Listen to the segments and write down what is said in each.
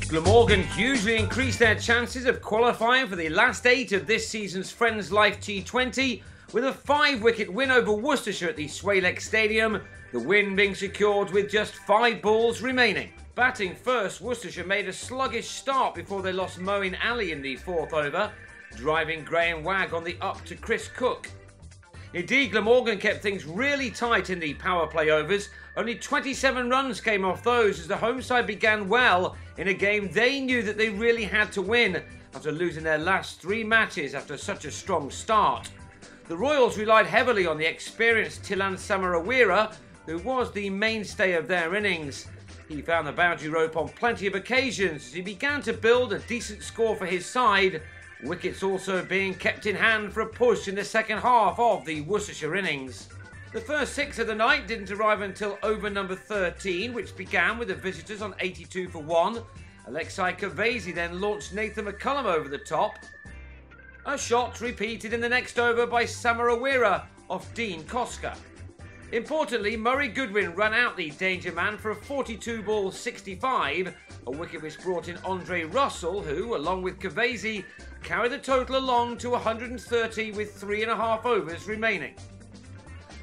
Glamorgan hugely increased their chances of qualifying for the last 8 of this season's Friends Life T20 with a 5-wicket win over Worcestershire at the Swalex Stadium, the win being secured with just 5 balls remaining. Batting first, Worcestershire made a sluggish start before they lost Moeen Ali in the 4th over, driving Graham Wagg on the up to Chris Cook. Indeed, Glamorgan kept things really tight in the power play overs. Only 27 runs came off those as the home side began well in a game they knew that they really had to win after losing their last 3 matches after such a strong start. The Royals relied heavily on the experienced Tilan Samarawira, who was the mainstay of their innings. He found the boundary rope on plenty of occasions as he began to build a decent score for his side, wickets also being kept in hand for a push in the second half of the Worcestershire innings. The first 6 of the night didn't arrive until over number 13, which began with the visitors on 82 for 1. Alexei Kavesi then launched Nathan McCullum over the top. A shot repeated in the next over by Samarawira off Dean Koska. Importantly, Murray Goodwin ran out the danger man for a 42-ball 65, a wicket which brought in Andre Russell, who, along with Kavesi, carried the total along to 130 with 3.5 overs remaining.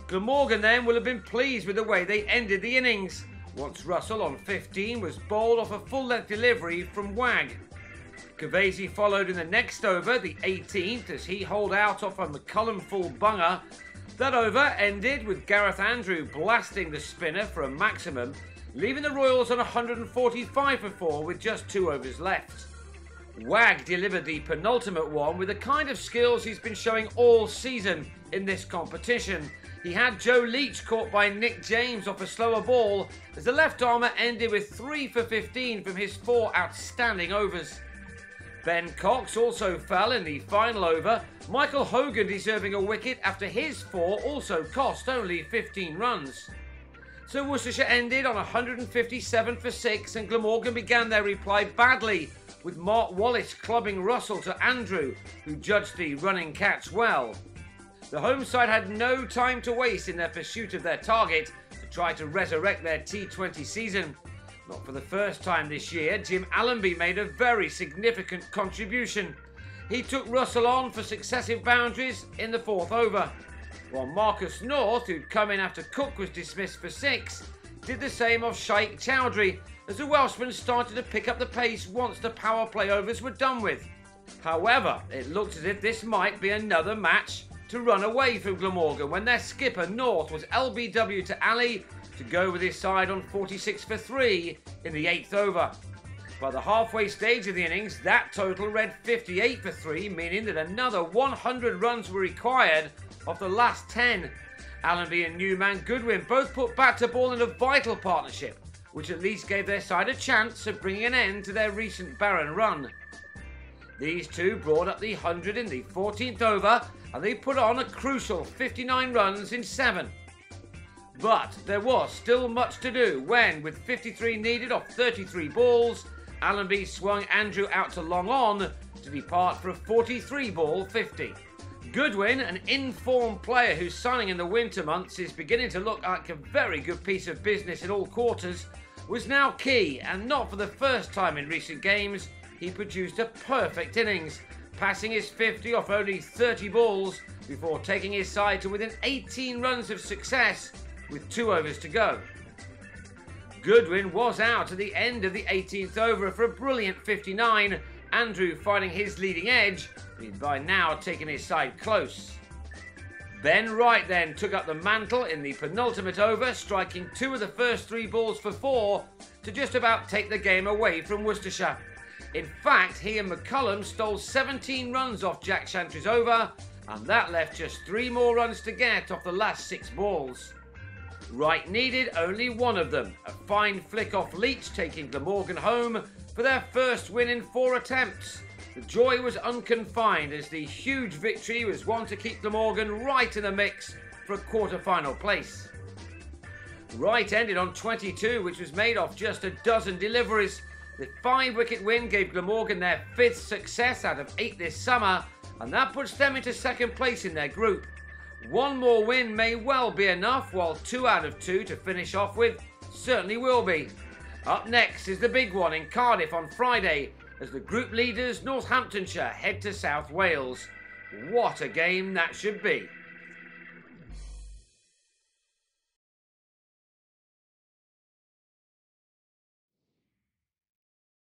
Glamorgan then will have been pleased with the way they ended the innings, once Russell on 15 was bowled off a full-length delivery from Wagg. Kavesi followed in the next over, the 18th, as he holed out off a McCullum full bunger. That over ended with Gareth Andrew blasting the spinner for a maximum, leaving the Royals on 145 for 4 with just 2 overs left. Wagg delivered the penultimate one with the kind of skills he's been showing all season in this competition. He had Joe Leach caught by Nick James off a slower ball as the left-armer ended with 3 for 15 from his 4 outstanding overs. Ben Cox also fell in the final over, Michael Hogan deserving a wicket after his 4 also cost only 15 runs. So Worcestershire ended on 157 for 6 and Glamorgan began their reply badly, with Mark Wallace clubbing Russell to Andrew, who judged the running catch well. The home side had no time to waste in their pursuit of their target to try to resurrect their T20 season. Not for the first time this year, Jim Allenby made a very significant contribution. He took Russell on for successive boundaries in the 4th over, while Marcus North, who'd come in after Cook was dismissed for 6, did the same of Shaikh Chowdhury as the Welshman started to pick up the pace once the power play overs were done with. However, it looked as if this might be another match to run away from Glamorgan when their skipper North was LBW to Ali to go with his side on 46 for 3 in the 8th over. By the halfway stage of the innings, that total read 58 for 3, meaning that another 100 runs were required off the last 10. Allenby and Newman Goodwin both put bat to ball in a vital partnership, which at least gave their side a chance of bringing an end to their recent barren run. These two brought up the 100 in the 14th over, and they put on a crucial 59 runs in 7. But there was still much to do when, with 53 needed off 33 balls, Allenby swung Andrew out to long on to depart for a 43-ball 50. Goodwin, an informed player whose signing in the winter months is beginning to look like a very good piece of business in all quarters, was now key, and not for the first time in recent games, he produced a perfect innings, passing his 50 off only 30 balls before taking his side to within 18 runs of success with 2 overs to go. Goodwin was out at the end of the 18th over for a brilliant 59, Andrew finding his leading edge, he'd by now taken his side close. Ben Wright then took up the mantle in the penultimate over, striking 2 of the first 3 balls for 4 to just about take the game away from Worcestershire. In fact, he and McCullum stole 17 runs off Jack Chantry's over, and that left just 3 more runs to get off the last 6 balls. Wright needed only 1 of them, a fine flick off Leach taking Glamorgan home for their first win in 4 attempts. The joy was unconfined as the huge victory was one to keep Glamorgan right in the mix for a quarter-final place. Wright ended on 22, which was made off just a dozen deliveries. The 5-wicket win gave Glamorgan their 5th success out of 8 this summer, and that puts them into 2nd place in their group. 1 more win may well be enough, while 2 out of 2 to finish off with certainly will be. Up next is the big one in Cardiff on Friday as the group leaders Northamptonshire head to South Wales. What a game that should be.